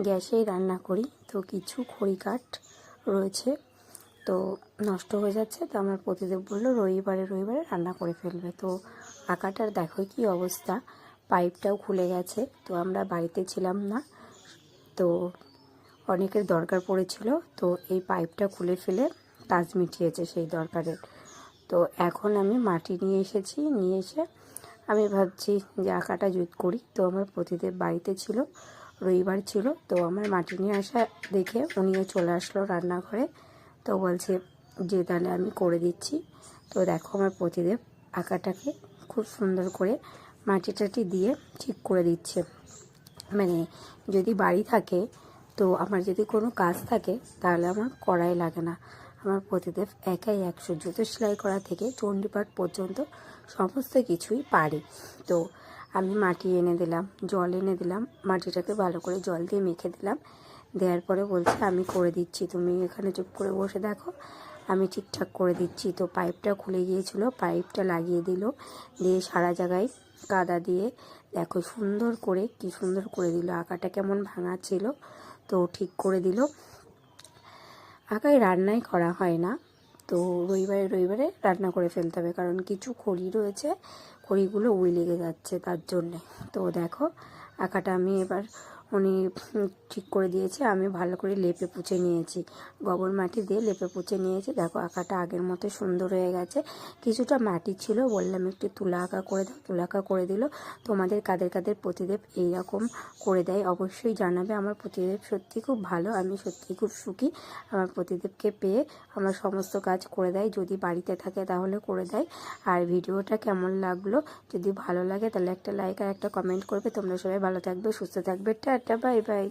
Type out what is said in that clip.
গ্যাসেই রান্না করি, তো কিছু খড়ি কাঠ রয়েছে, তো নষ্ট হয়ে যাচ্ছে। তো আমার প্রতিদেব বললো রবিবারে রান্না করে ফেলবে। তো আঁকাটার দেখো কি অবস্থা, পাইপটাও খুলে গেছে। তো আমরা বাড়িতে ছিলাম না, তো অনেকের দরকার পড়েছিল, তো এই পাইপটা খুলে ফেলে কাজ মিটিয়েছে সেই দরকারের। তো এখন আমি মাটি নিয়ে এসেছি, নিয়ে এসে আমি ভাবছি যে আঁকাটা জুত করি। তো আমার প্রতিদেব বাড়িতে ছিল, রবিবার ছিল, তো আমার মাটি নিয়ে আসা দেখে উনিও চলে আসলো রান্নাঘরে। তো বলছে যে তাহলে আমি করে দিচ্ছি। তো দেখো আমার প্রতিদেব আঁকাটাকে খুব সুন্দর করে মাটি টাটি দিয়ে ঠিক করে দিচ্ছে। মানে যদি বাড়ি থাকে, তো আমার যদি কোনো কাজ থাকে, তাহলে আমার করাই লাগে না। আমার প্রতিদেব একাই 100 জুতো সেলাই করা থেকে চণ্ডীপাঠ পর্যন্ত সমস্ত কিছুই পারে। তো আমি মাটি এনে দিলাম, জল এনে দিলাম, মাটিটাকে ভালো করে জল দিয়ে মেখে দিলাম। দেওয়ার পরে বলছে আমি করে দিচ্ছি, তুমি এখানে চুপ করে বসে দেখো, আমি ঠিকঠাক করে দিচ্ছি। তো পাইপটা খুলে গিয়েছিলো, পাইপটা লাগিয়ে দিল, দিয়ে সারা জায়গায় কাদা দিয়ে দেখো সুন্দর করে, কি সুন্দর করে দিল। আঁকাটা কেমন ভাঙা ছিল, তো ঠিক করে দিল। আঁকায় রান্নাই করা হয় না, তো রবিবারে রান্না করে ফেলতে হবে, কারণ কিছু খড়ি রয়েছে, খড়িগুলো উই লেগে যাচ্ছে তার জন্যে। তো দেখো আঁকাটা আমি এবার উনি ঠিক করে দিয়েছে, আমি ভালো করে লেপে পুছে নিয়েছি, গোবর মাটি দিয়ে লেপে পুছে নিয়েছি। দেখো আঁকাটা আগের মতো সুন্দর হয়ে গেছে। কিছুটা মাটি ছিল, বললাম একটু তুলা আঁকা করে দাও, তুলা আঁকা করে দিল। তোমাদের কাদের প্রতিদেব এইরকম করে দেয় অবশ্যই জানাবে। আমার প্রতিদেব সত্যি খুব ভালো, আমি সত্যি খুব সুখী। আমার প্রতিদেবকে পেয়ে আমার সমস্ত কাজ করে দেয়, যদি বাড়িতে থাকে তাহলে করে দেয়। আর ভিডিওটা কেমন লাগলো, যদি ভালো লাগে তাহলে একটা লাইক আর একটা কমেন্ট করবে। তোমরা সবাই ভালো থাকবে, সুস্থ থাকবে, টাটা বাই বাই।